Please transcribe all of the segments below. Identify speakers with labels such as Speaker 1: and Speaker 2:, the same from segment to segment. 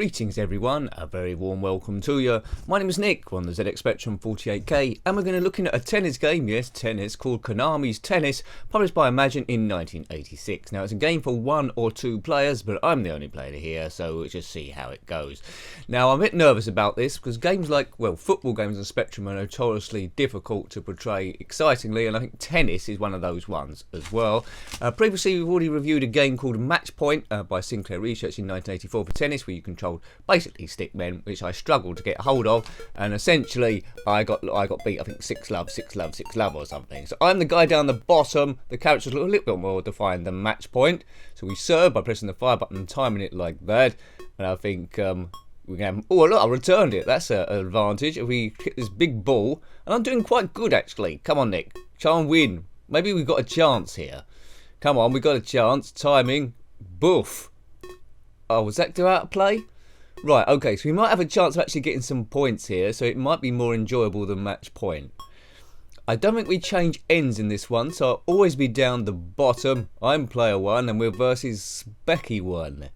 Speaker 1: Greetings everyone, a very warm welcome to you. My name is Nick, we're on the ZX Spectrum 48K, and we're going to look at a tennis game, yes, tennis, called KONAMI'S Tennis, published by Imagine in 1986. Now it's a game for 1 or 2 players, but I'm the only player here, so we'll just see how it goes. Now I'm a bit nervous about this, because games like, well, football games on Spectrum are notoriously difficult to portray excitingly, and I think tennis is one of those ones as well. Previously we've already reviewed a game called Match Point by Sinclair Research in 1984 for tennis, where you controlled basically stick men, which I struggled to get hold of, and essentially I got beat, I think 6-love, 6-love, 6-love or something. So I'm the guy down the bottom. The characters look a little bit more defined than Match Point. So we serve by pressing the fire button and timing it like that, and I think we can have, oh look, I returned it. That's an advantage. If we hit this big ball, and I'm doing quite good actually. Come on, Nick, try and win. Maybe we've got a chance here. Come on, we've got a chance. Timing, boof. Oh, was that out of play? Right, okay, so we might have a chance of actually getting some points here, so it might be more enjoyable than Match Point. I don't think we change ends in this one, so I'll always be down the bottom. I'm player 1 and we're versus Specky 1.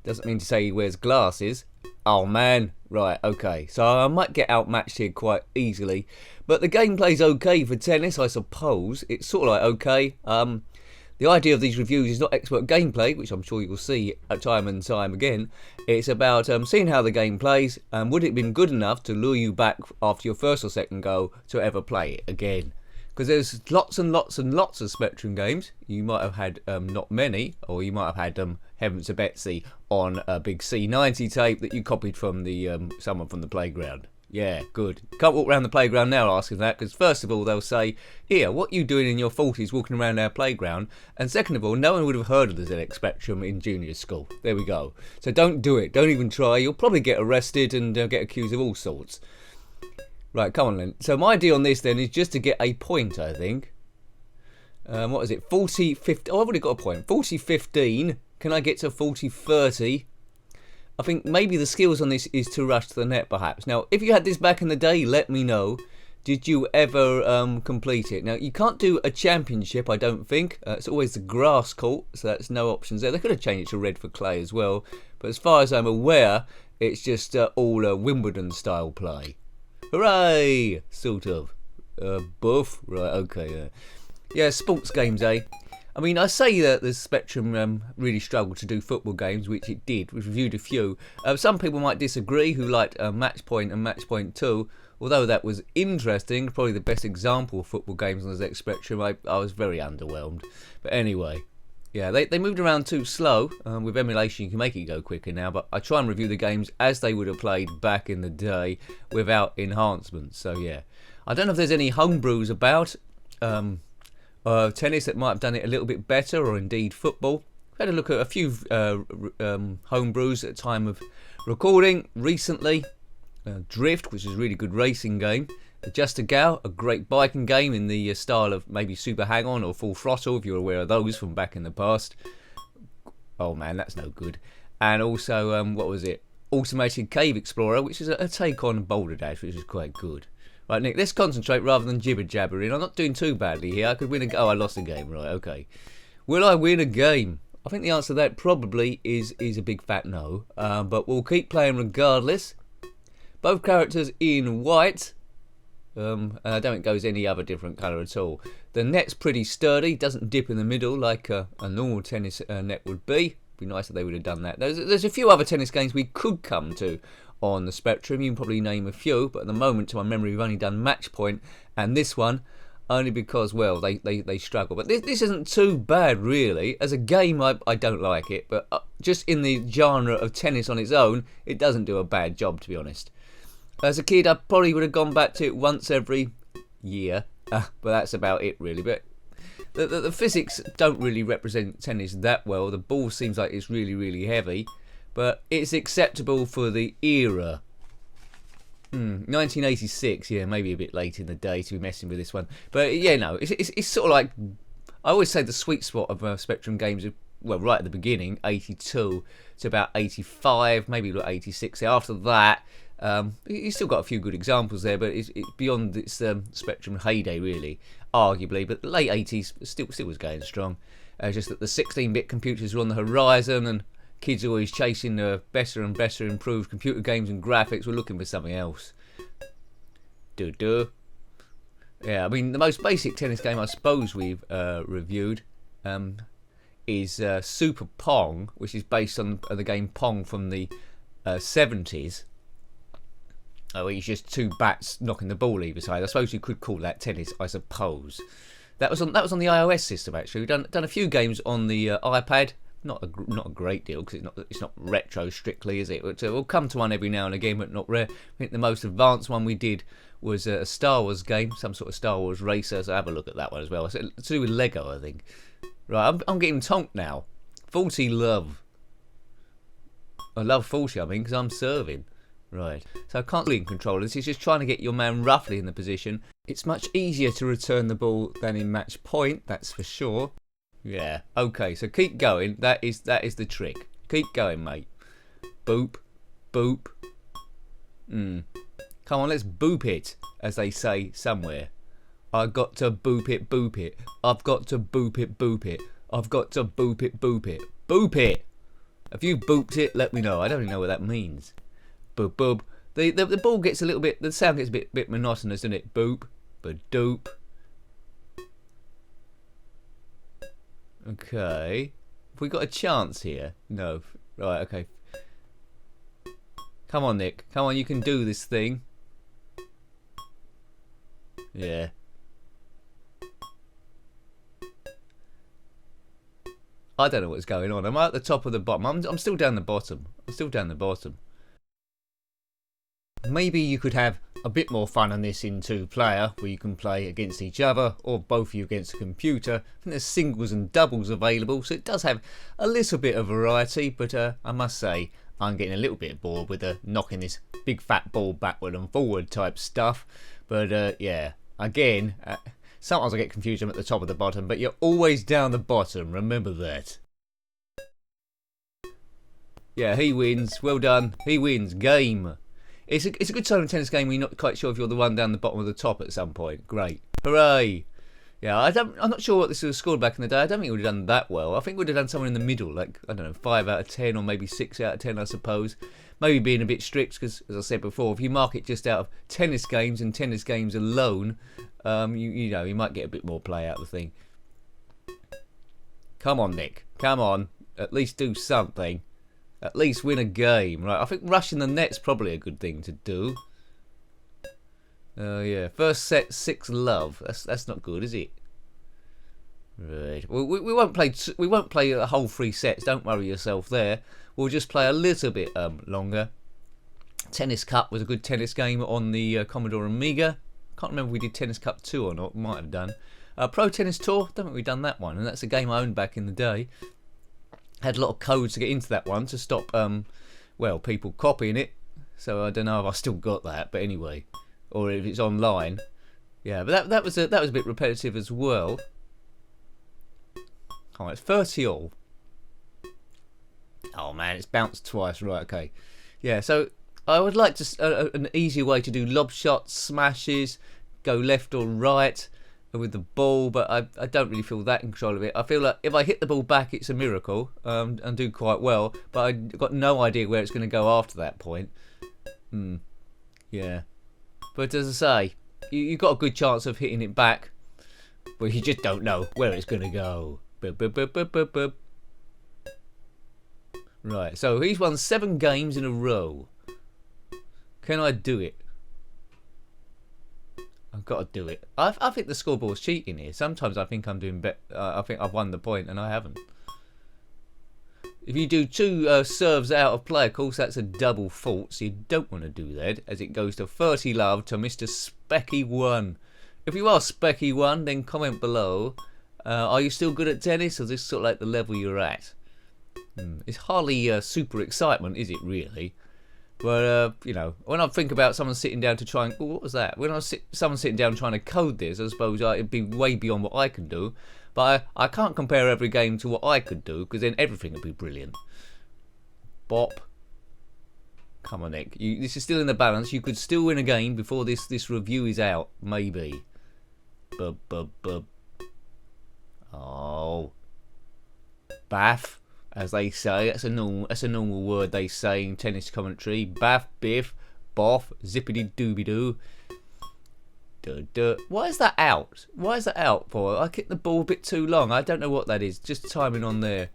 Speaker 1: Doesn't mean to say he wears glasses. Oh man, right, okay, so I might get outmatched here quite easily, but the gameplay's okay for tennis, I suppose. It's sort of like okay. The idea of these reviews is not expert gameplay, which I'm sure you'll see time and time again. It's about seeing how the game plays, and would it have been good enough to lure you back after your first or second go to ever play it again. Because there's lots and lots and lots of Spectrum games. You might have had not many, or you might have had Heaven to Betsy on a big C90 tape that you copied from the someone from the playground. Yeah, good. Can't walk around the playground now asking that, because first of all they'll say, here, what are you doing in your 40s walking around our playground? And second of all, no one would have heard of the ZX Spectrum in junior school. There we go. So don't do it. Don't even try. You'll probably get arrested and get accused of all sorts. Right, come on then. So my idea on this then is just to get a point, I think. What is it? 40-15. Oh, I've already got a point. 40-15. Can I get to 40-30? I think maybe the skills on this is to rush to the net, perhaps. Now, if you had this back in the day, let me know. Did you ever complete it? Now, you can't do a championship, I don't think. It's always the grass court, so that's no options there. They could have changed it to red for clay as well. But as far as I'm aware, it's just all Wimbledon-style play. Hooray! Sort of. Buff? Right, okay. Yeah, sports games, eh? I mean, I say that the Spectrum really struggled to do football games, which it did. We've reviewed a few. Some people might disagree who liked Match Point and Match Point 2. Although that was interesting, probably the best example of football games on the ZX Spectrum, I was very underwhelmed. But anyway, yeah, they moved around too slow. With emulation you can make it go quicker now, but I try and review the games as they would have played back in the day without enhancements. So yeah, I don't know if there's any homebrews about. Tennis that might have done it a little bit better, or indeed football. I've had a look at a few homebrews at the time of recording recently. Drift, which is a really good racing game. Just a Go, a great biking game in the style of maybe Super Hang-On or Full Throttle, if you're aware of those from back in the past. Oh man, that's no good. And also, what was it? Automated Cave Explorer, which is a take on Boulder Dash, which is quite good. Right, Nick, let's concentrate rather than jibber-jabbering. I'm not doing too badly here. I could win a... Oh, I lost a game. Right, okay. Will I win a game? I think the answer to that probably is a big fat no. But we'll keep playing regardless. Both characters in white. And I don't think it goes any other different colour at all. The net's pretty sturdy. Doesn't dip in the middle like a normal tennis net would be. It'd be nice if they would have done that. There's a few other tennis games we could come to on the Spectrum. You can probably name a few, but at the moment, to my memory, we've only done Match Point and this one, only because, well, they struggle. But this isn't too bad, really. As a game, I don't like it, but just in the genre of tennis on its own, it doesn't do a bad job, to be honest. As a kid, I probably would have gone back to it once every year, but that's about it, really. But the physics don't really represent tennis that well. The ball seems like it's really, really heavy. But it's acceptable for the era. 1986, yeah, maybe a bit late in the day to be messing with this one. But yeah, no, it's sort of like, I always say the sweet spot of Spectrum games, well, right at the beginning, 82 to about 85, maybe 86. After that, you still got a few good examples there, but it's beyond its Spectrum heyday, really, arguably. But late 80s still was going strong. Just that the 16-bit computers were on the horizon, and kids are always chasing the better and better improved computer games and graphics. We're looking for something else. Yeah, I mean, the most basic tennis game I suppose we've reviewed is Super Pong, which is based on the game Pong from the 70s. It's just two bats knocking the ball either side. I suppose you could call that tennis, I suppose. That was on the iOS system actually. We've done a few games on the iPad. Not a great deal because it's not retro strictly, is it? But we'll come to one every now and again, but not rare. I think the most advanced one we did was a Star Wars game, some sort of Star Wars racer. So have a look at that one as well. It's to do with Lego, I think. Right, I'm getting tonked now. 40 love. I love 40, I mean, because I'm serving. Right, so I can't really control this. It's just trying to get your man roughly in the position. It's much easier to return the ball than in match point, that's for sure. Yeah, okay, so keep going. That is the trick. Keep going, mate. Boop, boop. Come on, let's boop it, as they say somewhere. I got to boop it, boop it. I've got to boop it, boop it. I've got to boop it, boop it. Boop it! If you booped it, let me know. I don't even know what that means. Boop, boop. The ball gets a little bit, the sound gets a bit monotonous, doesn't it? Boop, ba-doop. Okay. Have we got a chance here? No. Right, okay. Come on, Nick. Come on, you can do this thing. Yeah. I don't know what's going on. Am I at the top or the bottom? I'm still down the bottom. I'm still down the bottom. Maybe you could have a bit more fun on this in 2-player, where you can play against each other, or both of you against a computer. I think there's singles and doubles available, so it does have a little bit of variety, but I must say, I'm getting a little bit bored with knocking this big fat ball backward and forward type stuff. But yeah, again, sometimes I get confused. I'm at the top of the bottom, but you're always down the bottom, remember that. Yeah, he wins. Well done. He wins. Game. It's a good sign of a tennis game when you're not quite sure if you're the one down the bottom or the top at some point. Great. Hooray. Yeah, I'm not sure what this would have scored back in the day. I don't think it would have done that well. I think we would have done somewhere in the middle, like, I don't know, 5 out of 10 or maybe 6 out of 10, I suppose. Maybe being a bit strict because, as I said before, if you mark it just out of tennis games and tennis games alone, you know, you might get a bit more play out of the thing. Come on, Nick. Come on. At least do something. At least win a game, right? I think rushing the net's probably a good thing to do. Yeah, first set 6 love. That's not good, is it? Right. Well, we won't play a whole 3 sets. Don't worry yourself there. We'll just play a little bit longer. Tennis Cup was a good tennis game on the Commodore Amiga. Can't remember if we did Tennis Cup 2 or not. Might have done. Pro Tennis Tour. Don't think we've done that one, and that's a game I owned back in the day. Had a lot of codes to get into that one to stop, well, people copying it. So I don't know if I still got that, but anyway, or if it's online. Yeah, but that was a bit repetitive as well. Oh, it's 30 all. Oh man, it's bounced twice. Right, okay. Yeah, so I would like to an easier way to do lob shots, smashes, go left or right with the ball, but I don't really feel that in control of it. I feel like if I hit the ball back, it's a miracle, and do quite well, but I've got no idea where it's going to go after that point. Yeah. But as I say, you've got a good chance of hitting it back, but you just don't know where it's going to go. Bup, bup, bup, bup, bup, bup. Right, so he's won 7 games in a row. Can I do it? I've got to do it. I think the scoreboard's cheating here. Sometimes I think I'm doing better. I think I've won the point and I haven't. If you do 2 serves out of play, of course that's a double fault, so you don't want to do that, as it goes to 30 love to Mr. Specky1. If you are Specky1, then comment below. Are you still good at tennis, or is this sort of like the level you're at? It's hardly super excitement, is it really? But, you know, when I think about someone sitting down to try and... Oh, what was that? When someone sitting down trying to code this, I suppose it'd be way beyond what I can do. But I can't compare every game to what I could do, because then everything would be brilliant. Bop. Come on, Nick. This is still in the balance. You could still win a game before this review is out. Maybe. Bub, bub, bub. Oh. Bath. as they say. That's a normal word they say in tennis commentary. Baff, biff, boff, zippity dooby doo. Why is that out? Why is that out for? I kicked the ball a bit too long. I don't know what that is. Just timing on there.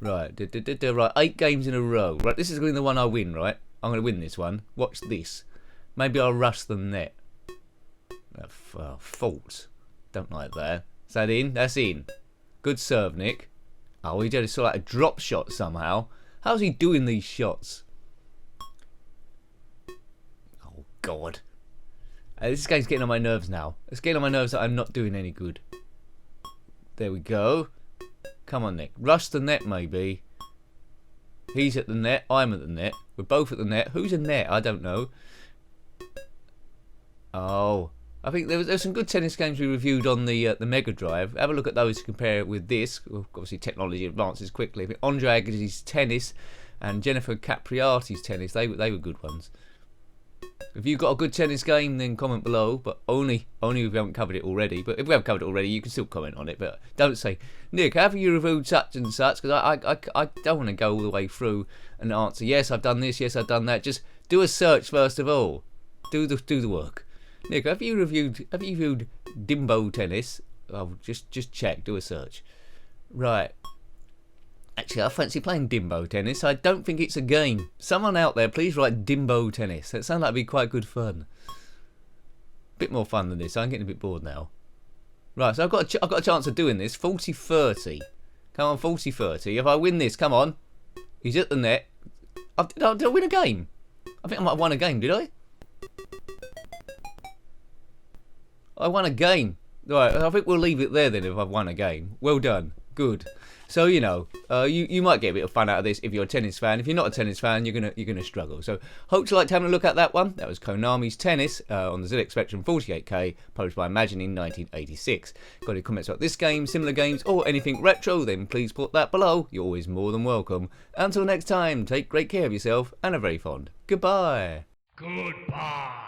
Speaker 1: Right. Right. 8 games in a row. Right. This is going to be the one I win. Right. I'm going to win this one. Watch this. Maybe I'll rush the net. Fault. Don't like that. Is that in? That's in. Good serve, Nick. Oh, he just saw like a drop shot somehow. How's he doing these shots? Oh, God. This game's getting on my nerves now. It's getting on my nerves that I'm not doing any good. There we go. Come on, Nick. Rush the net, maybe. He's at the net. I'm at the net. We're both at the net. Who's a net? I don't know. Oh. I think there's some good tennis games we reviewed on the Mega Drive. Have a look at those to compare it with this. Obviously, technology advances quickly. But Andre Agassi's tennis and Jennifer Capriati's tennis, they were good ones. If you've got a good tennis game, then comment below. But only if we haven't covered it already. But if we have covered it already, you can still comment on it. But don't say, Nick, have you reviewed such and such? Because I don't want to go all the way through and answer, yes, I've done this, yes, I've done that. Just do a search first of all. Do the work. Nick, have you reviewed Dimbo tennis? Oh, just check. Do a search. Right. Actually, I fancy playing Dimbo tennis. I don't think it's a game. Someone out there, please write Dimbo tennis. That sounds like it'd be quite good fun. Bit more fun than this. I'm getting a bit bored now. Right, so I've got a chance of doing this. 40-30. Come on, 40-30. If I win this, come on. He's at the net. Did I win a game? I think I might have won a game. Did I? I won a game. Right, I think we'll leave it there then if I've won a game. Well done. Good. So, you know, you might get a bit of fun out of this if you're a tennis fan. If you're not a tennis fan, you're gonna struggle. So, hope you liked having a look at that one. That was Konami's Tennis on the ZX Spectrum 48K, published by Imagine in 1986. Got any comments about this game, similar games, or anything retro, then please put that below. You're always more than welcome. Until next time, take great care of yourself and a very fond goodbye.
Speaker 2: Goodbye.